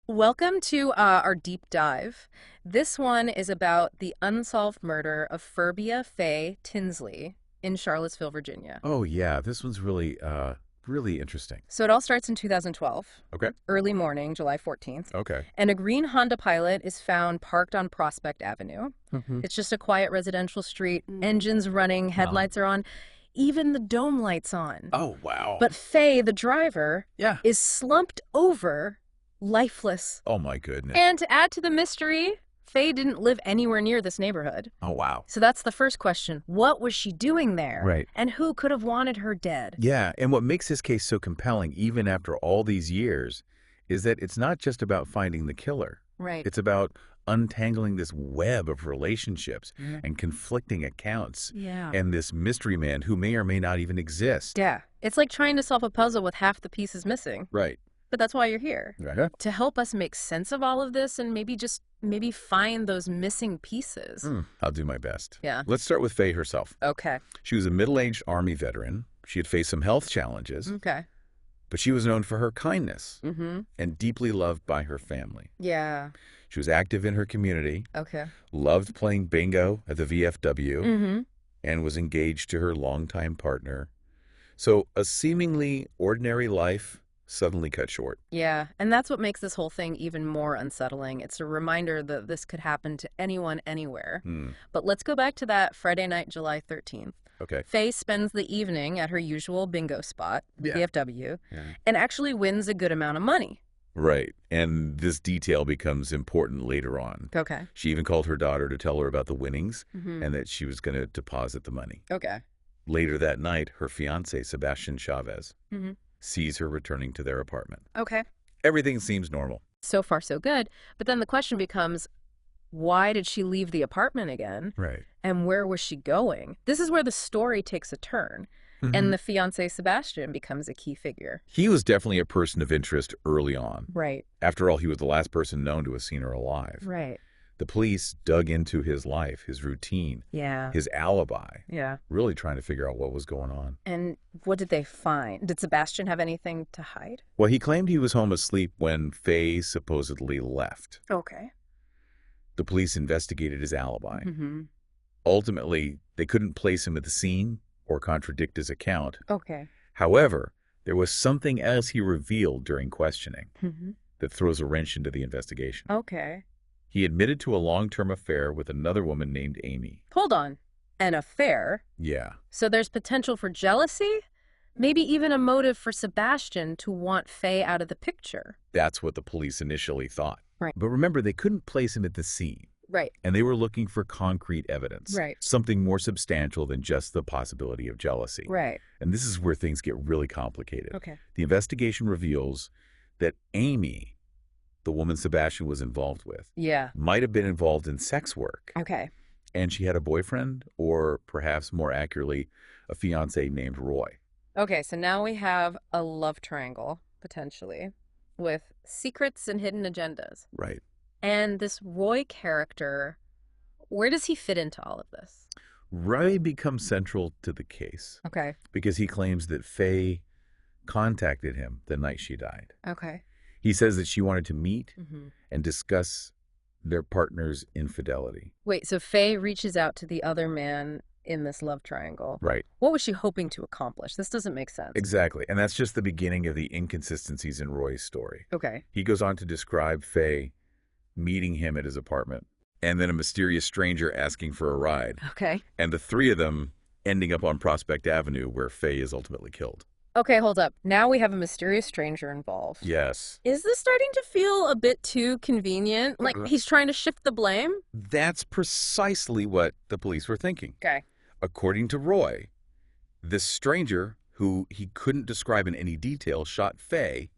Welcome to our deep dive. This one is about the unsolved murder of Furbia Fay Tinsley in Charlottesville, Virginia. Oh yeah, this one's really interesting. So it all starts in 2012, Okay. early morning, July 14th, Okay. and a green Honda Pilot is found parked on Prospect Avenue. Mm-hmm. It's just a quiet residential street, engines running, headlights are on, even the dome light's on. Oh wow. But Fay, the driver, Yeah. is slumped over, lifeless. Oh my goodness. And to add to the mystery, Faye didn't live anywhere near this neighborhood. Oh wow. So that's the first question. What was she doing there? Right. And who could have wanted her dead? Yeah, and what makes this case so compelling, even after all these years, is that it's not just about finding the killer. Right. It's about untangling this web of relationships and conflicting accounts Yeah. and this mystery man who may or may not even exist. Yeah. It's like trying to solve a puzzle with half the pieces missing. Right. But that's why you're here. Right. To help us make sense of all of this and maybe find those missing pieces. I'll do my best. Yeah. Let's start with Faye herself. Okay. She was a middle-aged Army veteran. She had faced some health challenges, Okay. but she was known for her kindness Mm-hmm. and deeply loved by her family. Yeah. She was active in her community, Okay. loved playing bingo at the VFW, Mm-hmm. and was engaged to her longtime partner. So a seemingly ordinary life suddenly cut short. Yeah, and that's what makes this whole thing even more unsettling. It's a reminder that this could happen to anyone, anywhere. But let's go back to that Friday night, July 13th. Okay. Faye spends the evening at her usual bingo spot, Yeah. VFW, Yeah. and actually wins a good amount of money. Right. And this detail becomes important later on. Okay. She even called her daughter to tell her about the winnings Mm-hmm. and that she was going to deposit the money. Okay. Later that night, her fiancé, Sebastian Chavez, Mm-hmm. sees her returning to their apartment. Okay. Everything seems normal. So far, so good. But then the question becomes, why did she leave the apartment again? Right. And where was she going? This is where the story takes a turn. And the fiancé, Sebastian, becomes a key figure. He was definitely a person of interest early on. Right. After all, he was the last person known to have seen her alive. Right. The police dug into his life, his routine, Yeah. his alibi, Yeah. really trying to figure out what was going on. And what did they find? Did Sebastian have anything to hide? Well, he claimed he was home asleep when Faye supposedly left. Okay. The police investigated his alibi. Mm-hmm. Ultimately, they couldn't place him at the scene or contradict his account. Okay. However, there was something else he revealed during questioning Mm-hmm. that throws a wrench into the investigation. Okay. He admitted to a long-term affair with another woman named Amy. Hold on. An affair? Yeah. So there's potential for jealousy? Maybe even a motive for Sebastian to want Faye out of the picture. That's what the police initially thought. Right. But remember, they couldn't place him at the scene, Right. and they were looking for concrete evidence. Right. Something more substantial than just the possibility of jealousy. Right. And this is where things get really complicated. Okay. The investigation reveals that Amy, the woman Sebastian was involved with, Yeah. might have been involved in sex work. Okay. And she had a boyfriend, or perhaps more accurately, a fiancé named Roy. Okay, so now we have a love triangle, potentially, with secrets and hidden agendas. Right. And this Roy character, where does he fit into all of this? Roy becomes central to the case Okay. because he claims that Faye contacted him the night she died. Okay. He says that she wanted to meet Mm-hmm. and discuss their partner's infidelity. Wait, so Faye reaches out to the other man in this love triangle. Right. What was she hoping to accomplish? This doesn't make sense. Exactly. And that's just the beginning of the inconsistencies in Roy's story. Okay. He goes on to describe Faye meeting him at his apartment, and then a mysterious stranger asking for a ride, Okay. and the three of them ending up on Prospect Avenue where Faye is ultimately killed. Okay, hold up. Now we have a mysterious stranger involved. Yes. Is this starting to feel a bit too convenient? Like he's trying to shift the blame? That's precisely what the police were thinking. Okay. According to Roy, this stranger, who he couldn't describe in any detail, shot Faye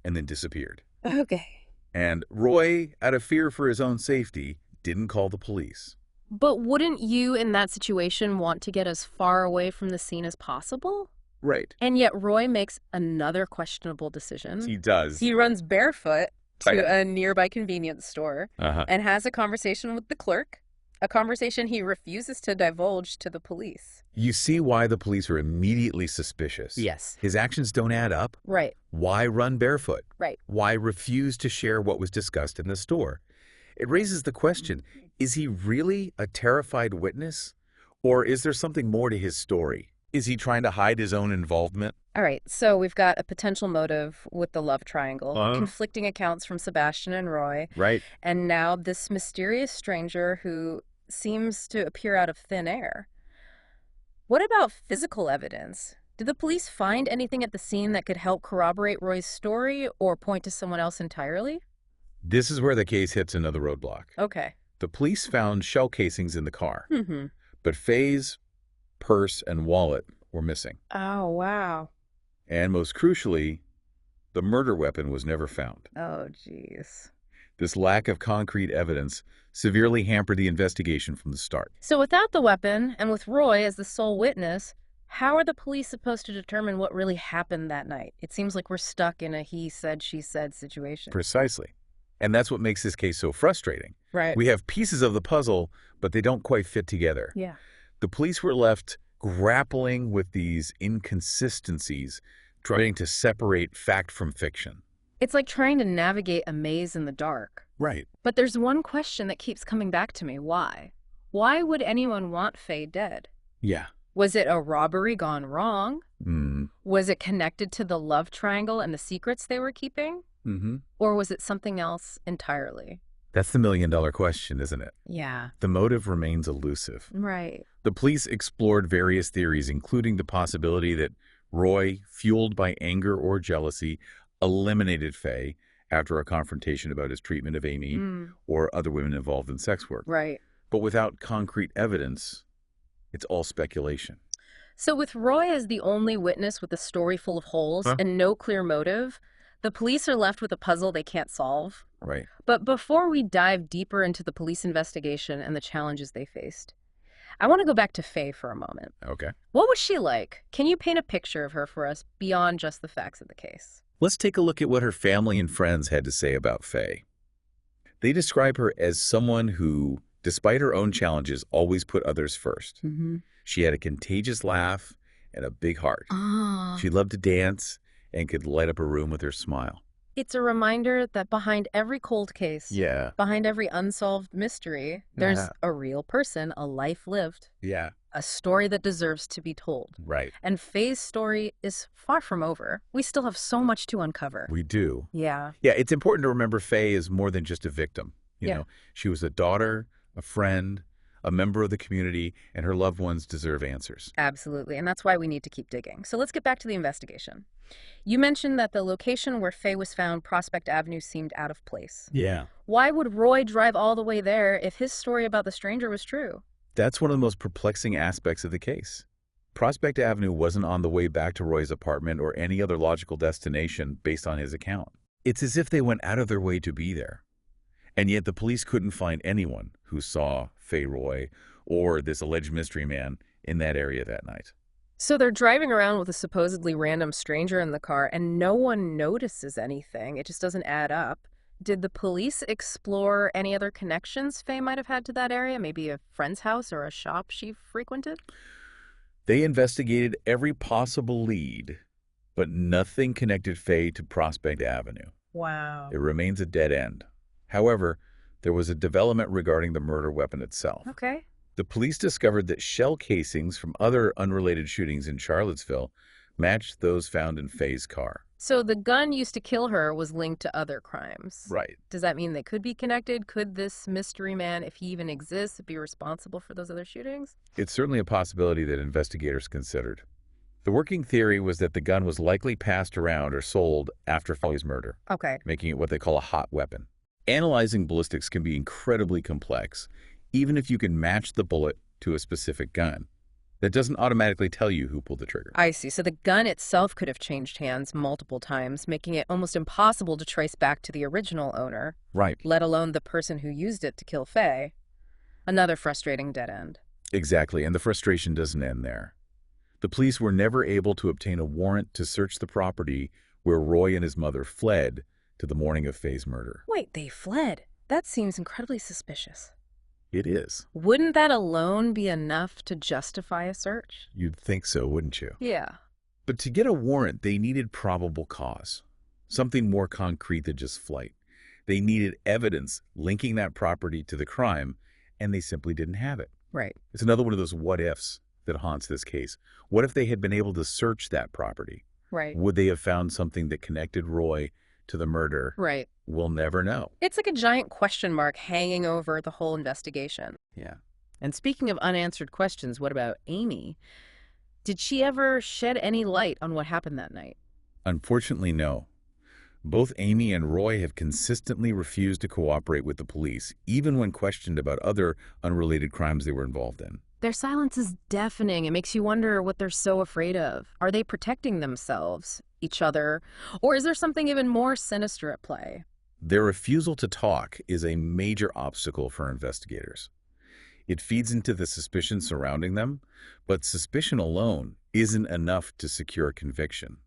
and then disappeared. Okay. And Roy, out of fear for his own safety, didn't call the police. But wouldn't you, in that situation, want to get as far away from the scene as possible? Right. And yet Roy makes another questionable decision. He does. He runs barefoot Oh, to yeah. a nearby convenience store Uh-huh. and has a conversation with the clerk a conversation he refuses to divulge to the police. You see why the police are immediately suspicious. Yes. His actions don't add up. Right. Why run barefoot? Right. Why refuse to share what was discussed in the store? It raises the question, is he really a terrified witness? Or is there something more to his story? Is he trying to hide his own involvement? All right, so we've got a potential motive with the love triangle, conflicting accounts from Sebastian and Roy, Right. and now this mysterious stranger who seems to appear out of thin air. What about physical evidence? Did the police find anything at the scene that could help corroborate Roy's story or point to someone else entirely? This is where the case hits another roadblock. Okay. The police found shell casings in the car, Mm-hmm. but Fay's purse and wallet were missing. Oh, wow. And most crucially, the murder weapon was never found. Oh, geez. This lack of concrete evidence severely hampered the investigation from the start. So without the weapon, and with Roy as the sole witness, how are the police supposed to determine what really happened that night? It seems like we're stuck in a he said, she said situation. Precisely. And that's what makes this case so frustrating. Right. We have pieces of the puzzle, but they don't quite fit together. Yeah. The police were left grappling with these inconsistencies, trying to separate fact from fiction. It's like trying to navigate a maze in the dark. Right. But there's one question that keeps coming back to me. Why? Why would anyone want Fay dead? Yeah. Was it a robbery gone wrong? Mm. Was it connected to the love triangle and the secrets they were keeping? Mm-hmm. Or was it something else entirely? That's the million-dollar question, isn't it? Yeah. The motive remains elusive. Right. The police explored various theories, including the possibility that Roy, fueled by anger or jealousy, eliminated Fay after a confrontation about his treatment of Amy or other women involved in sex work. Right. But without concrete evidence, it's all speculation. So with Roy as the only witness with a story full of holes and no clear motive, the police are left with a puzzle they can't solve. Right. But before we dive deeper into the police investigation and the challenges they faced, I want to go back to Fay for a moment. Okay. What was she like? Can you paint a picture of her for us beyond just the facts of the case? Let's take a look at what her family and friends had to say about Fay. They describe her as someone who, despite her own challenges, always put others first. Mm-hmm. She had a contagious laugh and a big heart. Ah. She loved to dance and could light up a room with her smile. It's a reminder that behind every cold case, Yeah. behind every unsolved mystery, there's a real person, a life lived, Yeah. a story that deserves to be told. Right. And Fay's story is far from over. We still have so much to uncover. We do. Yeah. Yeah, it's important to remember Fay is more than just a victim. You know, she was a daughter, a friend, a member of the community, and her loved ones deserve answers. Absolutely, and that's why we need to keep digging. So let's get back to the investigation. You mentioned that the location where Fay was found, Prospect Avenue, seemed out of place. Yeah. Why would Roy drive all the way there if his story about the stranger was true? That's one of the most perplexing aspects of the case. Prospect Avenue wasn't on the way back to Roy's apartment or any other logical destination based on his account. It's as if they went out of their way to be there. And yet the police couldn't find anyone who saw Fay Roy or this alleged mystery man in that area that night. So they're driving around with a supposedly random stranger in the car and no one notices anything. It just doesn't add up. Did the police explore any other connections Fay might have had to that area? Maybe a friend's house or a shop she frequented? They investigated every possible lead, but nothing connected Fay to Prospect Avenue. Wow. It remains a dead end. However, there was a development regarding the murder weapon itself. Okay. The police discovered that shell casings from other unrelated shootings in Charlottesville matched those found in Fay's car. So the gun used to kill her was linked to other crimes. Right. Does that mean they could be connected? Could this mystery man, if he even exists, be responsible for those other shootings? It's certainly a possibility that investigators considered. The working theory was that the gun was likely passed around or sold after Fay's murder, Okay. making it what they call a hot weapon. Analyzing ballistics can be incredibly complex, even if you can match the bullet to a specific gun. That doesn't automatically tell you who pulled the trigger. I see. So the gun itself could have changed hands multiple times, making it almost impossible to trace back to the original owner, Right. let alone the person who used it to kill Fay. Another frustrating dead end. Exactly, and the frustration doesn't end there. The police were never able to obtain a warrant to search the property where Roy and his mother fled to the morning of Fay's murder. Wait, they fled? That seems incredibly suspicious. It is. Wouldn't that alone be enough to justify a search? You'd think so, wouldn't you? Yeah. But to get a warrant, they needed probable cause, something more concrete than just flight. They needed evidence linking that property to the crime, and they simply didn't have it. Right. It's another one of those what-ifs that haunts this case. What if they had been able to search that property? Right. Would they have found something that connected Roy to the murder? Right. We'll never know. It's like a giant question mark hanging over the whole investigation. Yeah. And speaking of unanswered questions, what about Amy? Did she ever shed any light on what happened that night? Unfortunately, no. Both Amy and Roy have consistently refused to cooperate with the police, even when questioned about other unrelated crimes they were involved in. Their silence is deafening. It makes you wonder what they're so afraid of. Are they protecting themselves, each other, or is there something even more sinister at play? Their refusal to talk is a major obstacle for investigators. It feeds into the suspicion surrounding them, but suspicion alone isn't enough to secure conviction.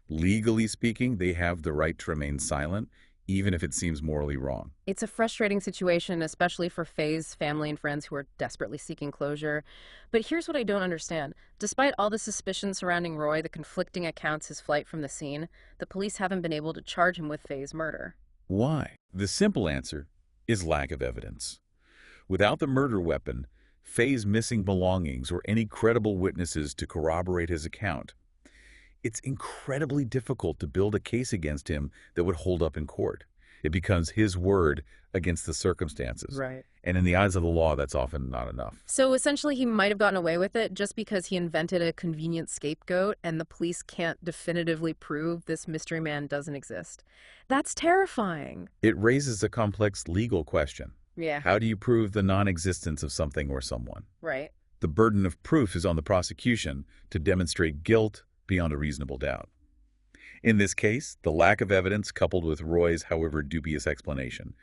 Legally speaking, they have the right to remain silent, even if it seems morally wrong. It's a frustrating situation, especially for Fay's family and friends who are desperately seeking closure. But here's what I don't understand. Despite all the suspicion surrounding Roy, the conflicting accounts his flight from the scene, the police haven't been able to charge him with Fay's murder. Why? The simple answer is lack of evidence. Without the murder weapon, Fay's missing belongings, or any credible witnesses to corroborate his account, it's incredibly difficult to build a case against him that would hold up in court. It becomes his word against the circumstances. Right. And in the eyes of the law, that's often not enough. So essentially, he might have gotten away with it just because he invented a convenient scapegoat and the police can't definitively prove this mystery man doesn't exist. That's terrifying. It raises a complex legal question. Yeah. How do you prove the non-existence of something or someone? Right. The burden of proof is on the prosecution to demonstrate guilt beyond a reasonable doubt. In this case, the lack of evidence coupled with Roy's, however dubious explanation,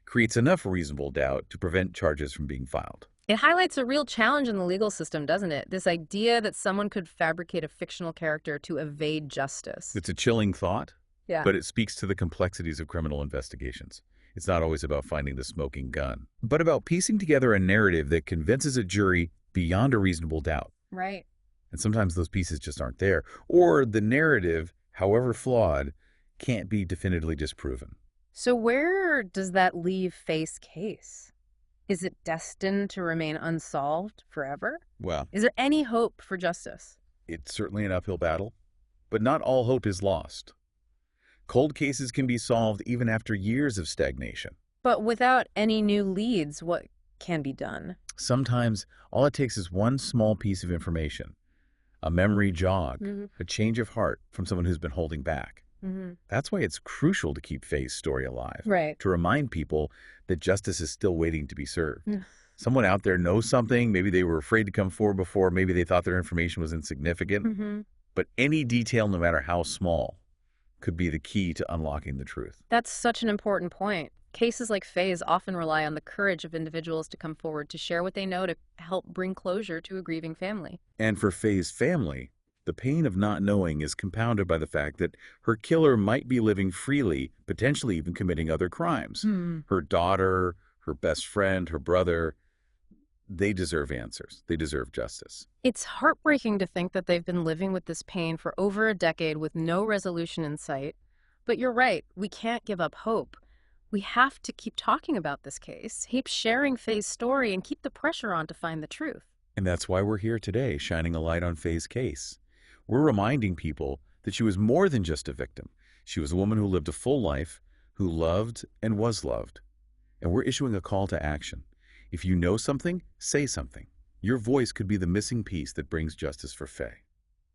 creates enough reasonable doubt to prevent charges from being filed. It highlights a real challenge in the legal system, doesn't it? This idea that someone could fabricate a fictional character to evade justice. It's a chilling thought, Yeah. but it speaks to the complexities of criminal investigations. It's not always about finding the smoking gun, but about piecing together a narrative that convinces a jury beyond a reasonable doubt. Right. And sometimes those pieces just aren't there, or the narrative, however flawed, can't be definitively disproven. So where does that leave Fay's case? Is it destined to remain unsolved forever? Well, Is there any hope for justice? it's certainly an uphill battle, but not all hope is lost. Cold cases can be solved even after years of stagnation. But without any new leads, what can be done? Sometimes all it takes is one small piece of information, a memory jog, a change of heart from someone who's been holding back. That's why it's crucial to keep Fay's story alive, Right. to remind people that justice is still waiting to be served. Yeah. Someone out there knows something, maybe they were afraid to come forward before, maybe they thought their information was insignificant, but any detail, no matter how small, could be the key to unlocking the truth. That's such an important point. Cases like Fay's often rely on the courage of individuals to come forward to share what they know to help bring closure to a grieving family. And for Fay's family, the pain of not knowing is compounded by the fact that her killer might be living freely, potentially even committing other crimes. Her daughter, her best friend, her brother, they deserve answers. They deserve justice. It's heartbreaking to think that they've been living with this pain for over a decade with no resolution in sight. But you're right, we can't give up hope. We have to keep talking about this case, keep sharing Fay's story, and keep the pressure on to find the truth. And that's why we're here today, shining a light on Fay's case. We're reminding people that she was more than just a victim. She was a woman who lived a full life, who loved and was loved. And we're issuing a call to action. If you know something, say something. Your voice could be the missing piece that brings justice for Fay.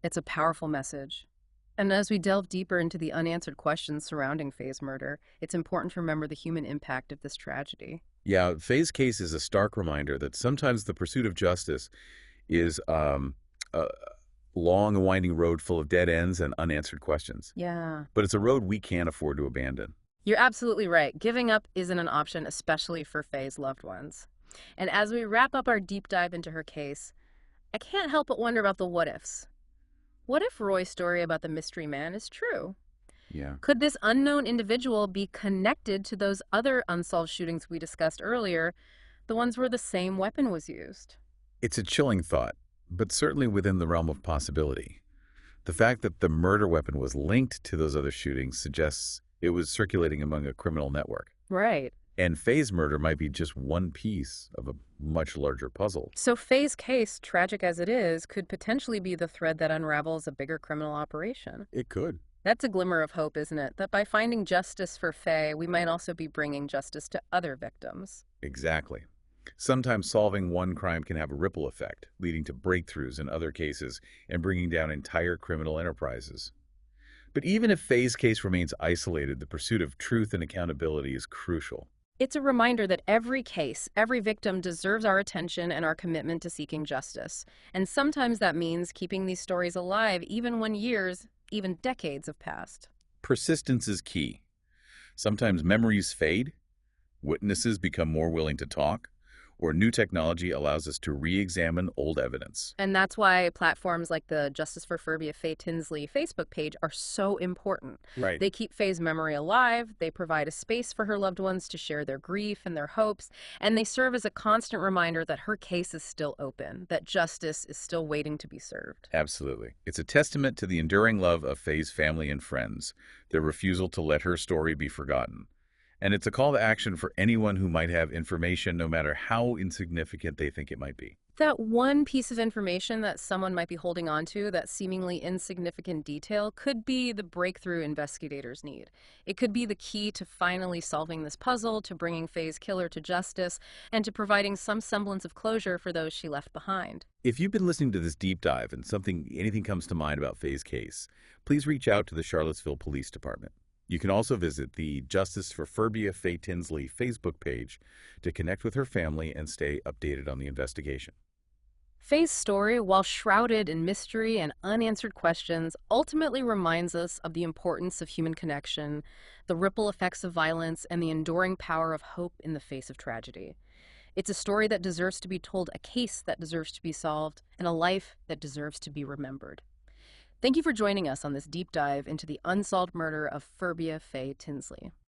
It's a powerful message. And as we delve deeper into the unanswered questions surrounding Fay's murder, it's important to remember the human impact of this tragedy. Yeah, Fay's case is a stark reminder that sometimes the pursuit of justice is a long and winding road full of dead ends and unanswered questions. Yeah. But it's a road we can't afford to abandon. You're absolutely right. Giving up isn't an option, especially for Fay's loved ones. And as we wrap up our deep dive into her case, I can't help but wonder about the what-ifs. What if Roy's story about the mystery man is true? Yeah. Could this unknown individual be connected to those other unsolved shootings we discussed earlier, The ones where the same weapon was used. It's a chilling thought, but certainly within the realm of possibility. The fact that the murder weapon was linked to those other shootings suggests it was circulating among a criminal network. Right. And Fay's murder might be just one piece of a much larger puzzle. So Fay's case, tragic as it is, could potentially be the thread that unravels a bigger criminal operation. It could. That's a glimmer of hope, isn't it? That by finding justice for Fay, we might also be bringing justice to other victims. Exactly. Sometimes solving one crime can have a ripple effect, leading to breakthroughs in other cases and bringing down entire criminal enterprises. But even if Fay's case remains isolated, the pursuit of truth and accountability is crucial. It's a reminder that every case, every victim deserves our attention and our commitment to seeking justice. And sometimes that means keeping these stories alive even when years, even decades have passed. Persistence is key. Sometimes memories fade, witnesses become more willing to talk, or new technology allows us to re-examine old evidence. And that's why platforms like the Justice for Furbia Fay Tinsley Facebook page are so important. Right. They keep Fay's memory alive, they provide a space for her loved ones to share their grief and their hopes, and they serve as a constant reminder that her case is still open, that justice is still waiting to be served. Absolutely. It's a testament to the enduring love of Fay's family and friends, their refusal to let her story be forgotten. And it's a call to action for anyone who might have information, no matter how insignificant they think it might be. That one piece of information that someone might be holding on to, that seemingly insignificant detail, could be the breakthrough investigators need. It could be the key to finally solving this puzzle, to bringing Fay's killer to justice, and to providing some semblance of closure for those she left behind. If you've been listening to this deep dive and anything comes to mind about Fay's case, please reach out to the Charlottesville Police Department. You can also visit the Justice for Furbia Fay Tinsley Facebook page to connect with her family and stay updated on the investigation. Fay's story, while shrouded in mystery and unanswered questions, ultimately reminds us of the importance of human connection, the ripple effects of violence, and the enduring power of hope in the face of tragedy. It's a story that deserves to be told, a case that deserves to be solved, and a life that deserves to be remembered. Thank you for joining us on this deep dive into the unsolved murder of Furbia Fay Tinsley.